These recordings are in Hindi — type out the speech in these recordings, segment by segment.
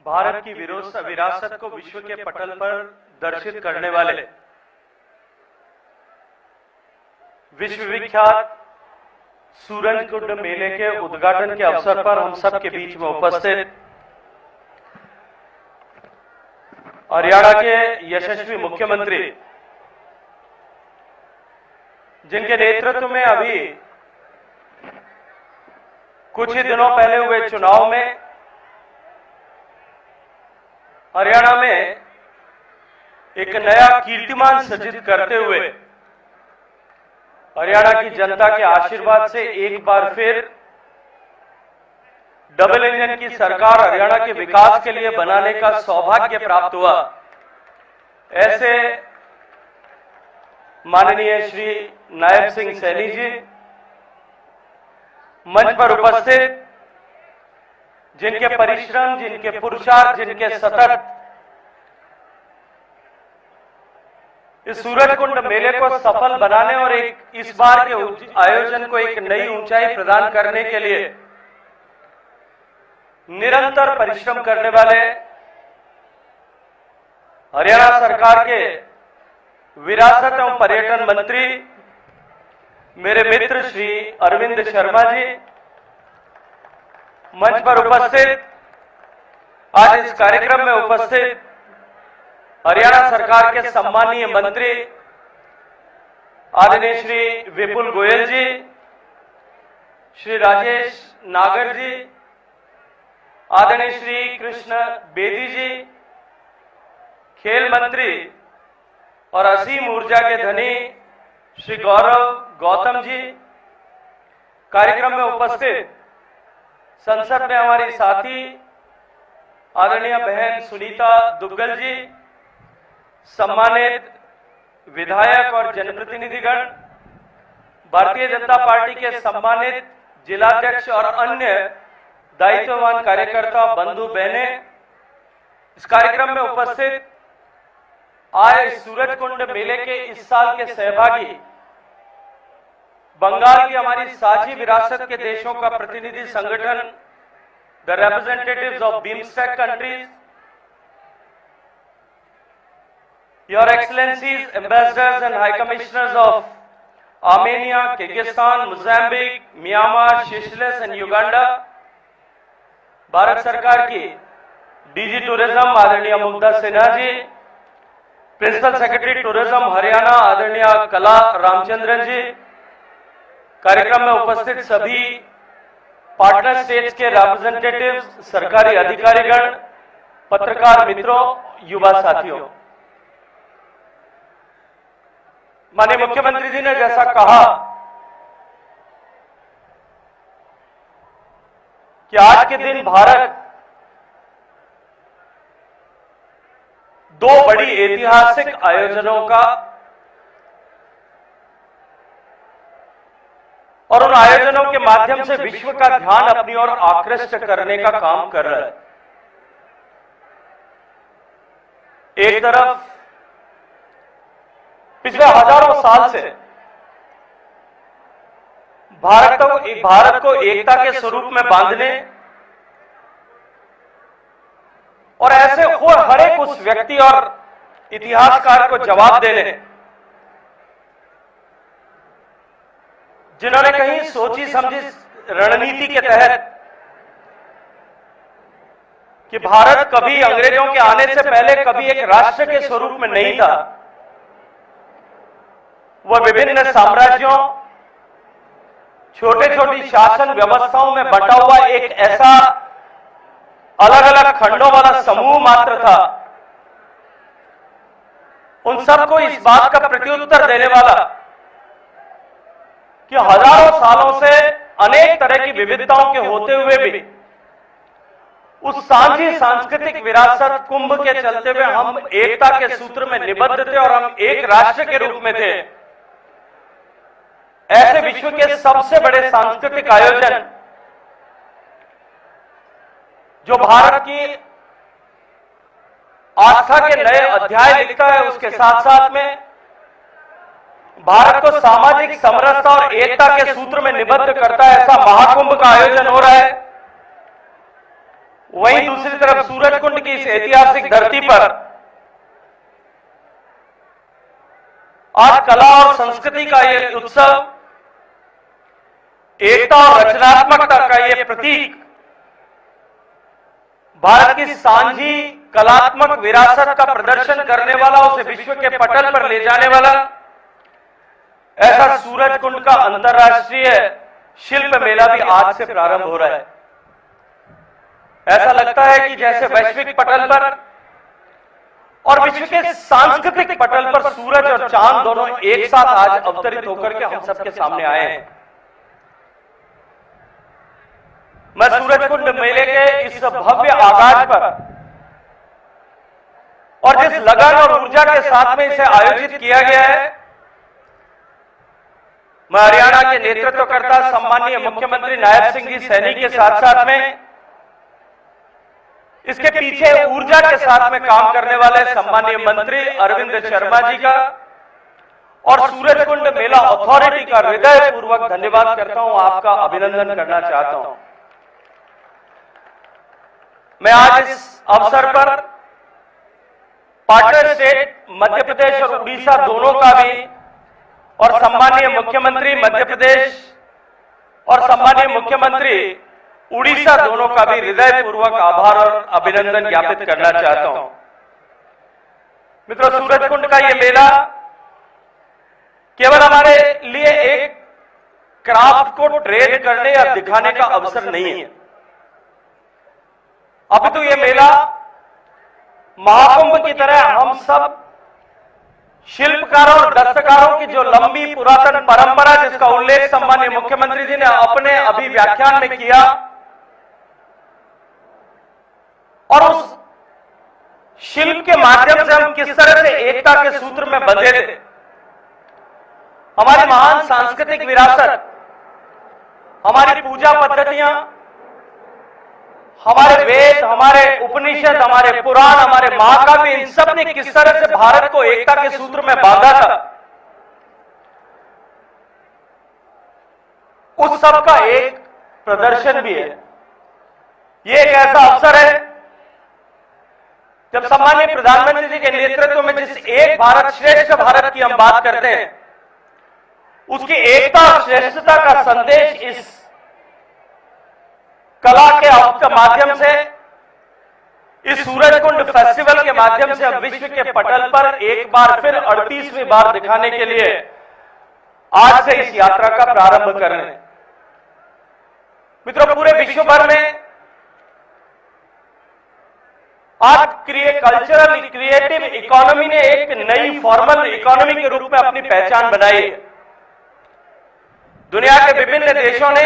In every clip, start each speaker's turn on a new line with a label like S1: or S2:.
S1: भारत की विरासत को विश्व के पटल पर दर्शित करने वाले विश्व विख्यात सूरजकुंड मेले के उद्घाटन के अवसर पर हम सब के बीच में उपस्थित हरियाणा के यशस्वी मुख्यमंत्री, जिनके नेतृत्व में अभी कुछ ही दिनों पहले हुए चुनाव में हरियाणा में एक नया कीर्तिमान सृजित करते हुए हरियाणा की जनता के आशीर्वाद से एक बार फिर डबल इंजन की सरकार हरियाणा के विकास के लिए बनाने का सौभाग्य प्राप्त हुआ। ऐसे माननीय श्री नायब सिंह सैनी जी मंच पर उपस्थित, जिनके परिश्रम, जिनके पुरुषार्थ, जिनके सतत इस सूरजकुंड मेले को सफल बनाने और इस बार के आयोजन को एक नई ऊंचाई प्रदान करने के लिए निरंतर परिश्रम करने वाले हरियाणा सरकार के विरासत एवं पर्यटन मंत्री मेरे मित्र श्री अरविंद शर्मा जी, मंच पर उपस्थित, आज इस कार्यक्रम में उपस्थित हरियाणा सरकार के सम्मानीय मंत्री आदरणीय श्री विपुल गोयल जी, श्री राजेश नागर जी, आदरणीय श्री कृष्ण बेदी जी, खेल मंत्री और असीम ऊर्जा के धनी श्री गौरव गौतम जी, कार्यक्रम में उपस्थित संसद में हमारी साथी आदरणीय बहन सुनीता दुग्गल जी, सम्मानित विधायक और जनप्रतिनिधिगण, भारतीय जनता पार्टी के सम्मानित जिलाध्यक्ष और अन्य दायित्ववान कार्यकर्ता बंधु बहने, इस कार्यक्रम में उपस्थित आए सूरजकुंड मेले के इस साल के सहभागी बंगाल की हमारी साझी विरासत के देशों का प्रतिनिधि संगठन the representatives of BIMSTEC countries, Your Excellencies, Ambassadors and High Commissioners of Armenia, Kyrgyzstan, Mozambique, Myanmar, Seychelles and Uganda, Bharat सरकार की डीजी टूरिज्म आदरणीय Mugdha Sinha ji, principal secretary tourism Haryana आदरणीय कला रामचंद्रन जी, कार्यक्रम में उपस्थित सभी पार्टनर स्टेट्स के रिप्रेजेंटेटिव्स, सरकारी अधिकारीगण, पत्रकार मित्रों, युवा साथियों, माननीय मुख्यमंत्री जी ने जैसा कहा कि आज के दिन भारत दो बड़ी ऐतिहासिक आयोजनों का और उन आयोजनों के माध्यम से विश्व का ध्यान अपनी ओर आकृष्ट करने का काम कर रहा है। एक तरफ पिछले हजारों साल से भारत को एकता के स्वरूप में बांधने और ऐसे हर एक उस व्यक्ति और इतिहासकार को जवाब देने जिन्होंने कहीं सोची समझी रणनीति के तहत कि भारत कभी अंग्रेजों के आने से पहले कभी एक राष्ट्र के स्वरूप में नहीं था, वह विभिन्न साम्राज्यों, छोटे छोटी शासन व्यवस्थाओं में बंटा हुआ एक ऐसा अलग अलग खंडों वाला समूह मात्र था। उन सबको इस बात का प्रत्युत्तर देने वाला कि हजारों सालों से अनेक तरह की विविधताओं के होते हुए भी उस साझी सांस्कृतिक विरासत कुंभ के चलते हुए हम एकता के सूत्र में निबद्ध थे और हम एक राष्ट्र के रूप में थे। ऐसे विश्व के सबसे बड़े सांस्कृतिक आयोजन जो भारत की आस्था के नए अध्याय लिखता है, उसके साथ साथ में भारत को सामाजिक समरसता और एकता के सूत्र में निबद्ध करता है, ऐसा महाकुंभ का आयोजन हो रहा है। वहीं दूसरी तरफ सूरजकुंड की इस ऐतिहासिक धरती पर आज कला और संस्कृति का ये उत्सव, एकता और रचनात्मकता का ये प्रतीक, भारत की सांझी कलात्मक विरासत का प्रदर्शन करने वाला, उसे विश्व के पटल पर ले जाने वाला ऐसा सूरजकुंड का अंतर्राष्ट्रीय शिल्प मेला भी आज से प्रारंभ हो रहा है। ऐसा लगता है कि जैसे वैश्विक पटल पर और विश्व के सांस्कृतिक पटल पर सूरज और चांद दोनों एक साथ आज अवतरित होकर के हम सबके सामने आए हैं। मैं सूरजकुंड मेले के इस भव्य आगाज पर और जिस लगन और ऊर्जा के साथ में इसे आयोजित किया गया है, मैं हरियाणा के नेतृत्वकर्ता सम्माननीय मुख्यमंत्री नायब सिंह जी सैनी के साथ साथ में इसके पीछे ऊर्जा के साथ में काम करने वाले सम्माननीय मंत्री अरविंद शर्मा जी का और सूरजकुंड मेला अथॉरिटी का हृदयपूर्वक धन्यवाद करता हूं, आपका अभिनंदन करना चाहता हूं। मैं आज इस अवसर पर पार्टनर स्टेट मध्य प्रदेश और उड़ीसा दोनों का भी और सम्माननीय मुख्यमंत्री मध्य प्रदेश और सम्माननीय मुख्यमंत्री उड़ीसा दोनों का भी हृदयपूर्वक आभार और अभिनंदन ज्ञापित करना चाहता हूं। मित्रों, सूरजकुंड का यह मेला केवल हमारे लिए एक क्राफ्ट को ट्रेड करने या दिखाने का अवसर नहीं है, अपितु यह मेला महाकुंभ की तरह हम सब शिल्पकारों और दस्तकारों की जो लंबी पुरातन परंपरा, जिसका उल्लेख सम्माननीय मुख्यमंत्री जी ने अपने अभी व्याख्यान में किया, और उस शिल्प के माध्यम से हम किस तरह से एकता के सूत्र में बंधे थे। हमारी महान सांस्कृतिक विरासत, हमारी पूजा पद्धतियां, हमारे वेद, हमारे उपनिषद, हमारे पुराण, हमारे महाकाव्य, इन सब ने किस तरह से भारत को एकता के सूत्र में बांधा था, उस सब का एक प्रदर्शन भी है। ये एक ऐसा अवसर है जब सम्माननीय प्रधानमंत्री जी के नेतृत्व में जिस एक भारत श्रेष्ठ भारत की हम बात करते हैं, उसकी एकता और श्रेष्ठता का संदेश इस कला के माध्यम से, इस सूरजकुंड फेस्टिवल के माध्यम से हम विश्व के पटल पर एक बार फिर 38वीं बार दिखाने के लिए आज से इस यात्रा का प्रारंभ कर रहे हैं। मित्रों, पूरे विश्व भर में आज कल्चरल क्रिएटिव इकोनॉमी ने एक नई फॉर्मल इकोनॉमी के रूप में अपनी पहचान बनाई है। दुनिया के विभिन्न देशों ने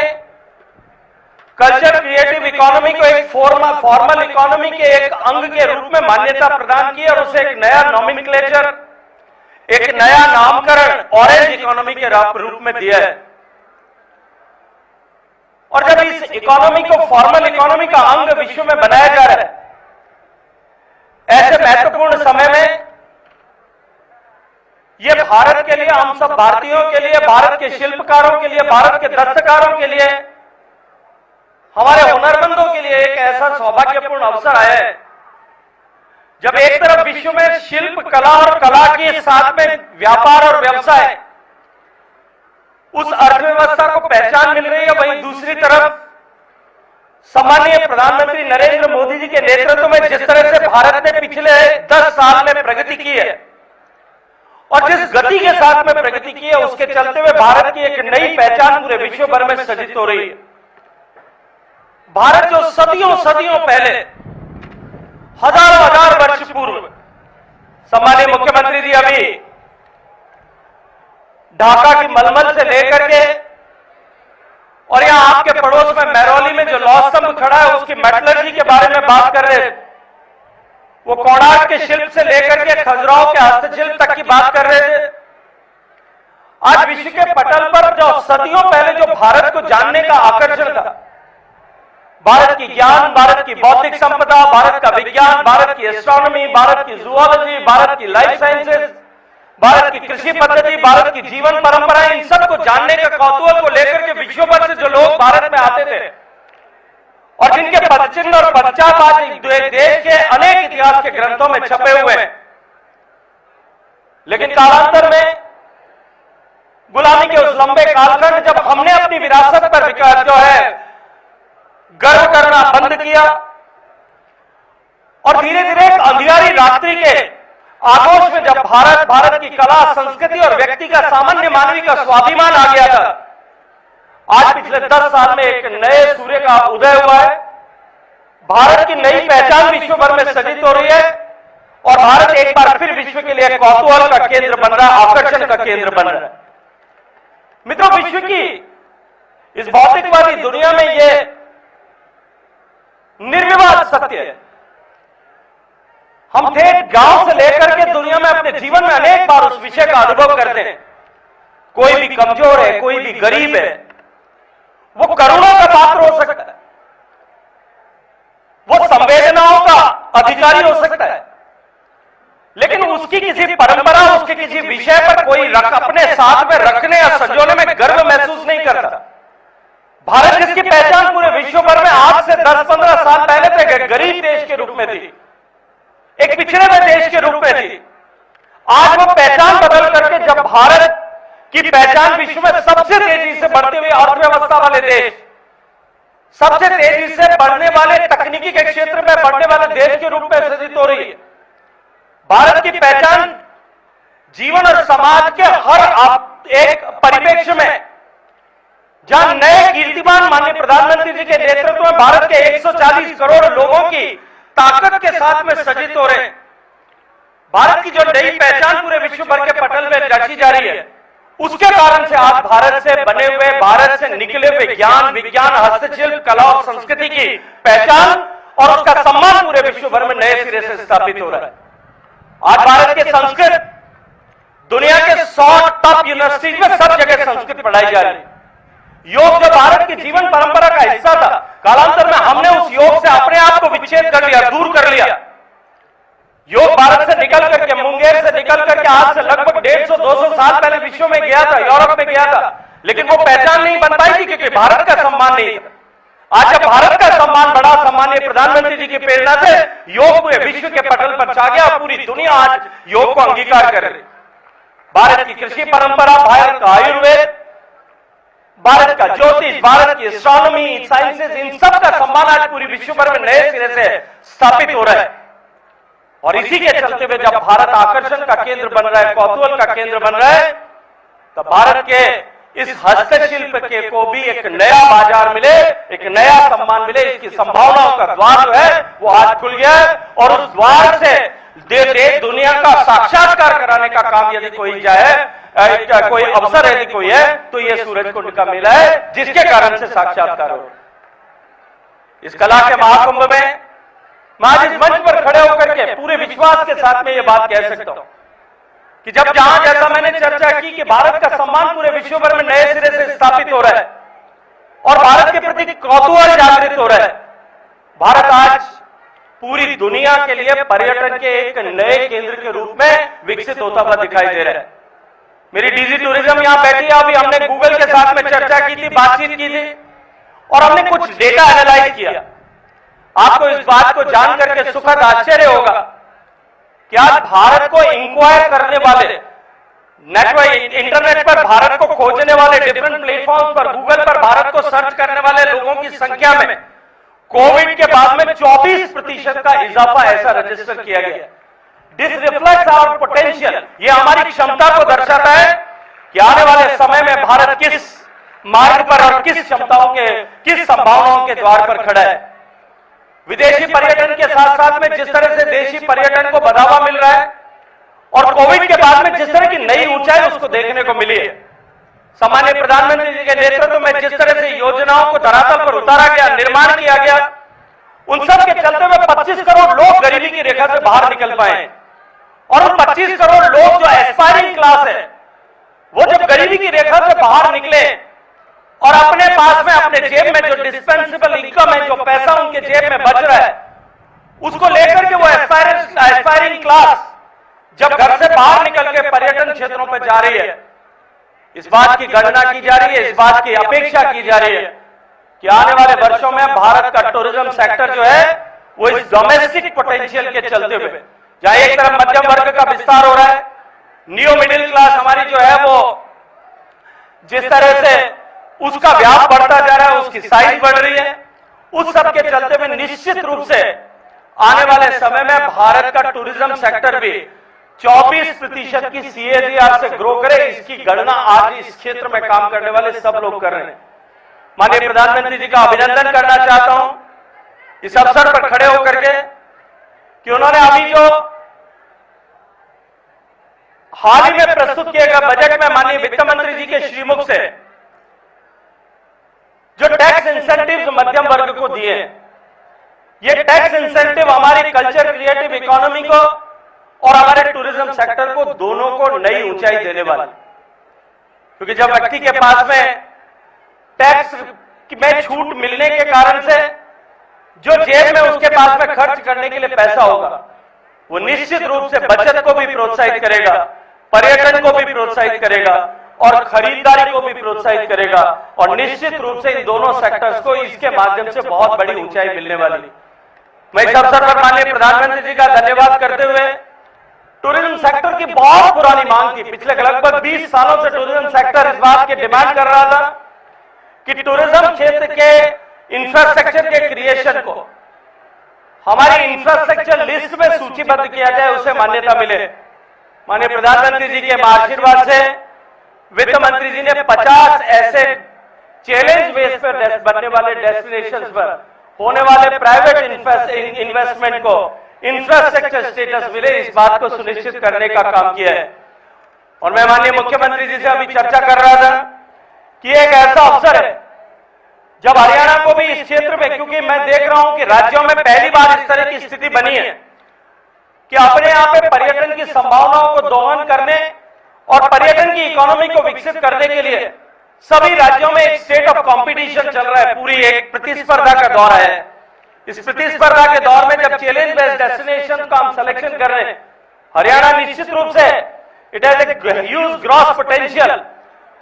S1: कल्चर क्रिएटिव इकोनॉमी को एक फॉर्मल इकोनॉमी के एक अंग के रूप में मान्यता प्रदान की और उसे एक नया नॉमेनक्लेचर, एक नया नामकरण ऑरेंज इकोनॉमी के रूप में दिया है। और जब इस इकोनॉमी को फॉर्मल इकोनॉमी का अंग विश्व में बनाया जा रहा है, ऐसे महत्वपूर्ण समय में यह भारत के लिए, हम सब भारतीयों के लिए, भारत के शिल्पकारों के लिए, भारत के दस्तकारों के लिए, हमारे हुनरमंदों के लिए एक ऐसा सौभाग्यपूर्ण अवसर आया है जब एक तरफ विश्व में शिल्प कला और कला के साथ में व्यापार और व्यवसाय, उस अर्थव्यवस्था को पहचान मिल रही है, वहीं दूसरी तरफ सम्माननीय प्रधानमंत्री नरेंद्र मोदी जी के नेतृत्व में जिस तरह से भारत ने पिछले 10 साल में प्रगति की है और जिस गति के साथ में प्रगति की है, उसके चलते हुए भारत की एक नई पहचान पूरे विश्व भर में सृजित हो रही है। भारत जो सदियों सदियों पहले, हजार वर्ष पूर्व, सम्माननीय मुख्यमंत्री जी अभी ढाका की मलमल से लेकर के और यहां आपके पड़ोस में महरौली में जो लौह स्तंभ खड़ा है, उसकी मेटलर्जी के बारे में बात कर रहे, वो कोणार्क के शिल्प से लेकर के खजुराहो के हस्तशिल्प तक की बात कर रहे थे। आज विश्व के पटल पर जो सदियों पहले जो भारत को जानने का आकर्षण था, भारत की ज्ञान, भारत की बौद्धिक संपदा, भारत का विज्ञान, भारत की एस्ट्रोनॉमी, भारत की जूलॉजी, भारत की लाइफ साइंसेज, भारत की कृषि पद्धति, भारत की जीवन परंपरा, इन सब को जानने के कौतूहल को लेकर के विश्व भर से जो लोग भारत में आते थे, और जिनके पदचिन्ह और पदचाप आज देश के अनेक इतिहास के ग्रंथों में छपे हुए हैं। लेकिन कालांतर में गुलामी के उस लंबे कालखंड जब हमने अपनी विरासत पर जो है गर्व करना बंद किया और धीरे धीरे एक अंधियारी रात्रि के आगोश में जब भारत की कला, संस्कृति और व्यक्ति का, सामान्य मानवी का स्वाभिमान आ गया था, आज पिछले 10 साल में एक नए सूर्य का उदय हुआ है। भारत की नई पहचान विश्व भर में सृजित हो रही है और भारत एक बार फिर विश्व के लिए कौतूहल का केंद्र बन रहा है, आकर्षण का केंद्र बन रहा है। मित्रों, विश्व की इस भौतिकवादी दुनिया में यह निर्विवाद सत्य है। हम थे गांव से लेकर के दुनिया में अपने जीवन में अनेक बार उस विषय का अनुभव करते हैं। कोई भी कमजोर है, कोई भी गरीब है, वो करुणा का पात्र हो सकता है, वो संवेदनाओं का अधिकारी हो सकता है, लेकिन उसकी किसी परंपरा, उसके किसी विषय पर कोई अपने साथ में रखने या संजोने में गर्व महसूस नहीं करता। भारत जिसकी पहचान पूरे विश्व भर में आज से 10-15 साल पहले तक एक गरीब देश के रूप में थी, एक पिछड़े हुए देश के रूप में थी, आज वो पहचान बदल करके जब भारत की पहचान विश्व में सबसे तेजी से बढ़ती हुई अर्थव्यवस्था वाले देश, सबसे तेजी से बढ़ने वाले तकनीकी के क्षेत्र में बढ़ने वाले देश के रूप में सृजित हो रही है। भारत की पहचान जीवन और समाज के हर एक परिप्रेक्ष्य में, जहां नए कीर्तिमान माननीय प्रधानमंत्री जी के नेतृत्व में भारत के 140 करोड़ लोगों की ताकत के साथ में सृजित हो रहे हैं, भारत की जो नई पहचान पूरे विश्व भर के पटल में रची जा रही है, उसके कारण से आज भारत से बने हुए, भारत से निकले हुए ज्ञान, विज्ञान, हस्तशिल्प, कला और संस्कृति की पहचान और उसका सम्मान पूरे विश्व भर में नए सिरे से स्थापित हो रहा है। आज भारत के संस्कृत दुनिया के 100 टॉप यूनिवर्सिटीज में सब जगह संस्कृत पढ़ाई जा रही है। योग जो भारत की जीवन परंपरा का हिस्सा था, कालांतर में हमने उस योग से अपने आप को विच्छेद कर लिया, दूर कर लिया। योग भारत से निकल करके, मुंगेर से निकल करके आज से लगभग 150-200 साल पहले विश्व में गया था, यूरोप में गया था, लेकिन वो पहचान नहीं बन पाई थी क्योंकि भारत का सम्मान नहीं था। आज जब भारत का सम्मान बढ़ा, सम्मानीय प्रधानमंत्री जी की प्रेरणा से योग पूरे विश्व के पटल पर छा गया और पूरी दुनिया आज योग को अंगीकार कर रही। भारत की कृषि परंपरा, भारत का आयुर्वेद, भारत का ज्योतिष, भारत की एस्ट्रोनॉमी, साइंसेस, इन सब का सम्मान आज पूरी विश्व भर में नए सिरे से स्थापित हो रहा है। और इसी के चलते हुए जब भारत आकर्षण का केंद्र बन रहा है, कौतूहल का केंद्र बन रहा है, तब भारत के इस हस्तशिल्प के को भी एक नया बाजार मिले, एक नया सम्मान मिले, इसकी संभावनाओं का द्वार जो है वो आज खुल गया है। और उस द्वार से देश दुनिया का साक्षात्कार कराने का काम यदि कोई जाए, कोई अवसर यदि कोई है, तो ये सूरज कुंड का मेला है, जिसके कारण से साक्षात्कार हो। इस कला के महाकुंभ में मैं आज इस मंच पर खड़े होकर के पूरे विश्वास के साथ में ये बात कह सकता हूं कि जब जहां जैसा मैंने चर्चा की कि भारत का सम्मान पूरे विश्व भर में नए सिरे से स्थापित हो रहा है और भारत के प्रति कौतूहल जागृत हो रहा है, भारत आज पूरी दुनिया के लिए पर्यटन के एक नए केंद्र के रूप में विकसित होता हुआ दिखाई दे रहा है। मेरी डीजी टूरिज्म यहां बैठी है, अभी हमने गूगल के साथ में चर्चा की थी, बातचीत की थी और हमने कुछ डेटा एनालाइज किया। आपको इस बात को जान करके सुखद आश्चर्य होगा कि आज भारत को इंक्वायर करने वाले, नेटवर्क इंटरनेट पर भारत को खोजने वाले, डिफरेंट प्लेटफॉर्म पर, गूगल पर भारत को सर्च करने वाले लोगों की संख्या में कोविड के बाद में 24% का इजाफा ऐसा रजिस्टर किया गया। दिस रिफ्लेक्ट्स आवर पोटेंशियल, ये हमारी क्षमता को दर्शाता है कि आने वाले समय में भारत किस मार्ग पर और किस क्षमताओं के, किस संभावनाओं के द्वार पर खड़ा है। विदेशी पर्यटन के साथ साथ में जिस तरह से देशी पर्यटन को बढ़ावा मिल रहा है और कोविड के बाद में जिस तरह की नई ऊंचाई उसको देखने को मिली है, सामान्य प्रधानमंत्री जी के नेतृत्व में जिस तरह से योजनाओं को धरातल पर उतारा गया, निर्माण किया गया, उन सब के चलते हुए 25 करोड़ लोग गरीबी की रेखा से बाहर निकल पाए और उन 25 करोड़ लोग जो एस्पायरिंग क्लास है, वो जब गरीबी की रेखा से बाहर निकले और अपने पास में, अपने जेब में जो डिस्पेंसेबल इनकम है, जो पैसा उनके जेब में बच रहा है, उसको लेकर के वो एस्पायरिंग क्लास जब घर से बाहर निकल के पर्यटन क्षेत्रों पर जा रही है, इस बात की गणना की जा रही है, इस बात की अपेक्षा की जा रही है कि आने वाले वर्षों में भारत का टूरिज्म सेक्टर जो है वो इस डोमेस्टिक पोटेंशियल के चलते हुए, जहां एक तरफ मध्यम वर्ग का विस्तार हो रहा है, न्यू मिडिल क्लास हमारी जो है वो जिस तरह से उसका व्याप बढ़ता जा रहा है, उसकी साइज बढ़ रही है, उस सब के चलते हुए निश्चित रूप से आने वाले समय में भारत का टूरिज्म सेक्टर भी 24% की CAGR से ग्रो करे, इसकी गणना आज इस क्षेत्र में काम करने वाले सब लोग कर रहे हैं। माननीय प्रधानमंत्री जी का अभिनंदन करना चाहता हूं इस अवसर पर खड़े होकर के कि उन्होंने अभी जो हाल ही में प्रस्तुत किए गए बजट में माननीय वित्त मंत्री जी के श्रीमुख से जो टैक्स इंसेंटिव्स मध्यम वर्ग को दिए, ये टैक्स इंसेंटिव हमारी कल्चर क्रिएटिव इकोनॉमी को और हमारे टूरिज्म सेक्टर को दोनों को नई ऊंचाई देने वाले, क्योंकि जब व्यक्ति के पास में टैक्स में छूट मिलने के कारण से जो जेब में उसके पास में खर्च करने के लिए पैसा होगा, वो निश्चित रूप से बचत को भी प्रोत्साहित करेगा, पर्यटन को भी प्रोत्साहित करेगा और खरीदारी को भी प्रोत्साहित करेगा, और निश्चित रूप से इन दोनों सेक्टर्स को इसके माध्यम से बहुत बड़ी ऊंचाई मिलने वाली। मैं इस अवसर पर माननीय प्रधानमंत्री जी का धन्यवाद करते हुए टूरिज्म सेक्टर की बहुत पुरानी मांग थी, पिछले लगभग 20 सालों से टूरिज्म सेक्टर इस बात की डिमांड कर रहा था कि टूरिज्म क्षेत्र के इंफ्रास्ट्रक्चर के क्रिएशन को हमारी इंफ्रास्ट्रक्चर लिस्ट में सूचीबद्ध किया जाए, उसे मान्यता मिले। माननीय प्रधानमंत्री जी के आशीर्वाद से वित्त मंत्री जी ने 50 ऐसे चैलेंज बेस पर बनने वाले डेस्टिनेशंस पर होने वाले प्राइवेट इन्वेस्टमेंट को इंफ्रास्ट्रक्चर स्टेटस मिले, इस बात को सुनिश्चित करने का काम किया है। और मैं माननीय मुख्यमंत्री जी से अभी चर्चा कर रहा था कि एक ऐसा अवसर है जब हरियाणा को भी इस क्षेत्र में, क्योंकि मैं देख रहा हूं कि राज्यों में पहली बार इस तरह की स्थिति बनी है कि अपने यहां पे पर्यटन की संभावनाओं को दोहन करने और पर्यटन की इकोनॉमी को विकसित करने के लिए सभी राज्यों में एक स्टेट ऑफ कंपटीशन चल रहा है, पूरी एक प्रतिस्पर्धा का दौर है। इस प्रतिस्पर्धा के दौर में जब चैलेंज बेस्ड डेस्टिनेशन का हम सिलेक्शन कर रहे हैं, हरियाणा निश्चित रूप से it has a huge gross potential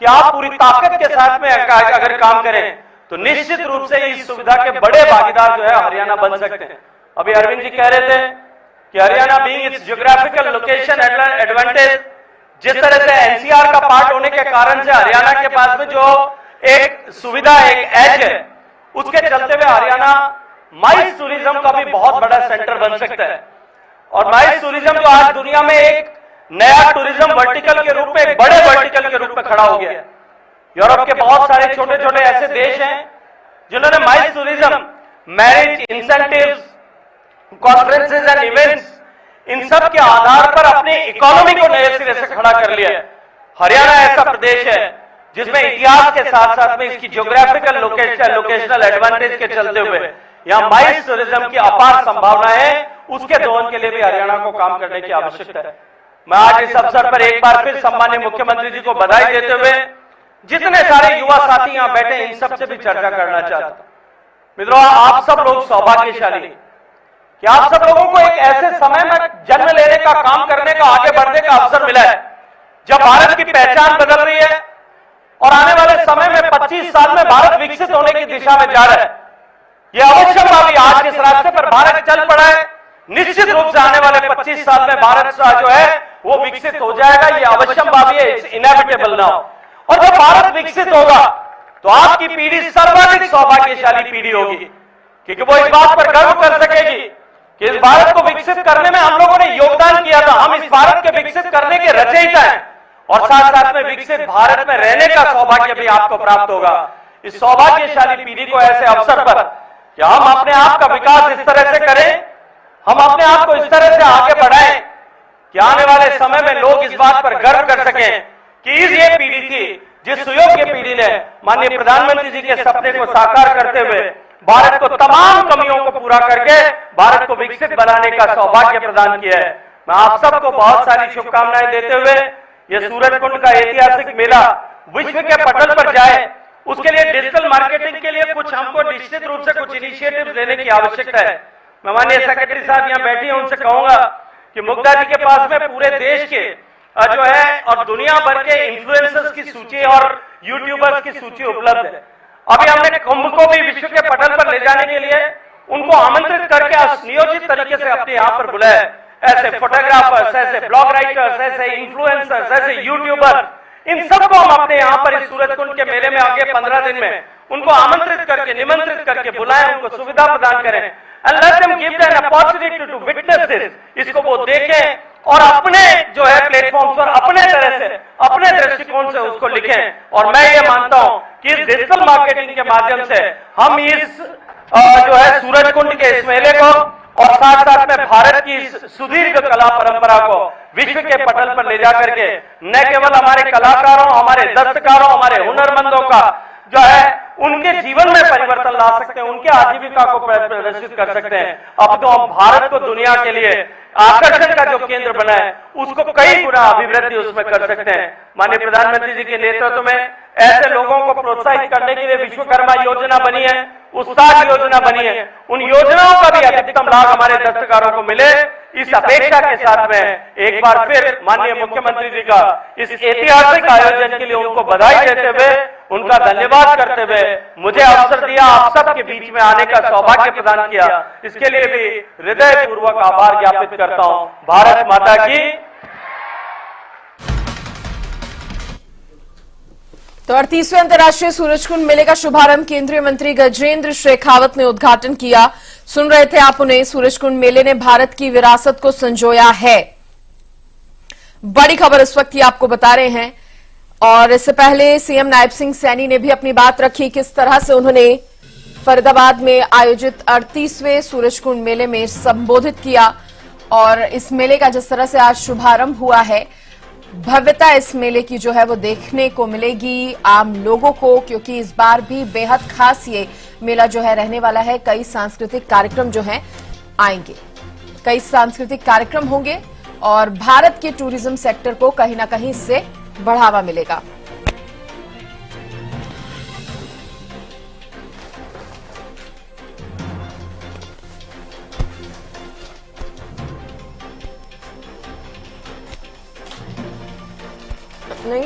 S1: कि आप पूरी ताकत के साथ में अगर काम करें तो निश्चित रूप से इस सुविधा के बड़े भागीदार जो है हरियाणा बन सकते हैं। अभी अरविंद जी कह रहे थे कि Haryana being it's geographical location advantage, जिस तरह से NCR का पार्ट होने के कारण से हरियाणा के पास में जो एक सुविधा, एक एज है, उसके चलते हुए हरियाणा माइस टूरिज्म का भी बहुत बड़ा सेंटर बन सकता है। और माइस टूरिज्म जो आज दुनिया में एक नया टूरिज्म वर्टिकल के रूप में, एक बड़े वर्टिकल के रूप में खड़ा हो गया है। यूरोप के बहुत सारे छोटे छोटे ऐसे देश हैं जिन्होंने MICE tourism, marriage, incentives, conferences and events, इन सब के आधार पर अपनी इकोनॉमी को नए सिरे से खड़ा कर लिया है। हरियाणा ऐसा प्रदेश है जिसमें इतिहास के साथ साथ में इसकी ज्योग्राफिकल लोकेशनल एडवांटेज के चलते हुए यहाँ माइस टूरिज्म की अपार संभावना है, उसके दोहन के लिए भी हरियाणा को काम करने की आवश्यकता है। मैं आज इस अवसर पर एक बार फिर सम्माननीय मुख्यमंत्री जी को बधाई देते हुए जितने सारे युवा साथी यहाँ बैठे इन सब से भी चर्चा करना चाहता हूं। मित्रों, आप सब लोग सौभाग्यशाली कि आप सब लोगों को एक ऐसे समय में जन्म लेने का, काम करने का, आगे बढ़ने का अवसर मिला है जब भारत की पहचान बदल रही है और आने वाले समय में 25 साल में भारत विकसित होने की दिशा में जा रहा है। यह अवश्यभावी आज इस रास्ते पर भारत चल पड़ा है। निश्चित रूप से आने वाले 25 साल में भारत जो है वो विकसित हो जाएगा, ये अवश्यभावी है, इट्स इनएविटेबल नाउ। और जब भारत विकसित होगा तो आपकी पीढ़ी सर्वाधिक सौभाग्यशाली पीढ़ी होगी, क्योंकि वो इस बात पर गर्व कर सकेगी कि इस भारत को विकसित करने में हम लोगों ने योगदान किया था, हम इस भारत के विकसित करने के रचयिता हैं, और साथ साथ में विकसित भारत में रहने का सौभाग्य भी आपको प्राप्त होगा। इस सौभाग्यशाली पीढ़ी को ऐसे अवसर पर कि हम अपने आप का विकास इस तरह से करें, हम अपने आप को इस तरह से आगे बढ़ाएं कि आने वाले समय में लोग इस बात पर गर्व कर सकें कि ये पीढ़ी थी जिस सुयोग्य पीढ़ी ने माननीय प्रधानमंत्री जी के सपने को साकार करते हुए भारत को तमाम कमियों को पूरा करके भारत को विकसित बनाने का सौभाग्य प्रदान किया है। मैं आप सबको बहुत सारी शुभकामनाएं देते हुए ये सूरजकुंड का ऐतिहासिक मेला विश्व के पटल पर जाए, उसके लिए डिजिटल मार्केटिंग के लिए कुछ हमको निश्चित रूप से कुछ इनिशिएटिव लेने की आवश्यकता है। मैं माननीय सेक्रेटरी साहब यहाँ बैठे हैं, उनसे कहूंगा कि मुग्धा जी के पास में पूरे देश के जो है और दुनिया भर के इन्फ्लुएंसर्स की सूची और यूट्यूबर्स की सूची उपलब्ध है। अभी हमने कुंभ को भी विश्व के पटल पर ले जाने के लिए उनको आमंत्रित करके नियोजित तरीके से अपने यहाँ पर बुलाया। ऐसे फोटोग्राफर्स, ऐसे ब्लॉग राइटर्स, ऐसे इन्फ्लुएंसर्स, ऐसे यूट्यूबर, इन सबको हम अपने यहाँ पर इस सूरजकुंड के मेले में आगे 15 दिन में उनको आमंत्रित करके, निमंत्रित करके बुलाएं, उनको सुविधा प्रदान करें। And let them give them an opportunity to witness this। इसको वो देखें और अपने जो है प्लेटफॉर्म पर अपने तरह से, अपने दृष्टिकोण से उसको लिखें। और मैं ये मानता हूं कि इस डिजिटल मार्केटिंग के माध्यम से हम इस जो है सूरजकुंड के इस मेले को और साथ साथ में भारत की इस सुदीर्घ कला परंपरा को विश्व के पटल पर ले जा करके न केवल हमारे कलाकारों, हमारे दस्तकारों, हमारे हुनरमंदों का जो है उनके जीवन में परिवर्तन ला सकते हैं, उनके आजीविका को प्रदर्शित कर सकते हैं। अब तो हम भारत को दुनिया के लिए आकर्षण का जो केंद्र बना है उसको कई गुना अभिवृद्धि उसमें कर सकते हैं। माननीय प्रधानमंत्री जी के नेतृत्व में ऐसे लोगों को प्रोत्साहित करने के लिए विश्वकर्मा योजना बनी है, उस्ताद योजना बनी है। उन योजनाओं का भी अधिकतम लाभ हमारे दस्तकारों को मिले, इस अपेक्षा के साथ में एक बार फिर माननीय मुख्यमंत्री जी का इस ऐतिहासिक आयोजन के लिए उनको बधाई देते हुए, उनका धन्यवाद करते हुए मुझे अवसर दिया, आप सबके बीच में आने का सौभाग्य प्रदान किया, इसके लिए भी हृदय पूर्वक आभार ज्ञापित करता हूं। भारत माता की।
S2: तो 38वें अंतर्राष्ट्रीय सूरजकुंड मेले का शुभारंभ केंद्रीय मंत्री गजेंद्र शेखावत ने उद्घाटन किया। सुन रहे थे आप उन्हें। सूरजकुंड मेले ने भारत की विरासत को संजोया है। बड़ी खबर इस वक्त की आपको बता रहे हैं। और इससे पहले सीएम नायब सिंह सैनी ने भी अपनी बात रखी, किस तरह से उन्होंने फरीदाबाद में आयोजित 38वें सूरजकुंड मेले में संबोधित किया। और इस मेले का जिस तरह से आज शुभारंभ हुआ है, भव्यता इस मेले की जो है वो देखने को मिलेगी आम लोगों को, क्योंकि इस बार भी बेहद खास ये मेला जो है रहने वाला है। कई सांस्कृतिक कार्यक्रम जो हैं आएंगे, कई सांस्कृतिक कार्यक्रम होंगे और भारत के टूरिज्म सेक्टर को कहीं ना कहीं इससे बढ़ावा मिलेगा। नहीं,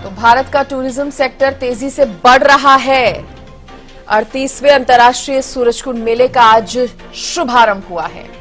S2: तो भारत का टूरिज्म सेक्टर तेजी से बढ़ रहा है। 38वें अंतर्राष्ट्रीय सूरजकुंड मेले का आज शुभारंभ हुआ है।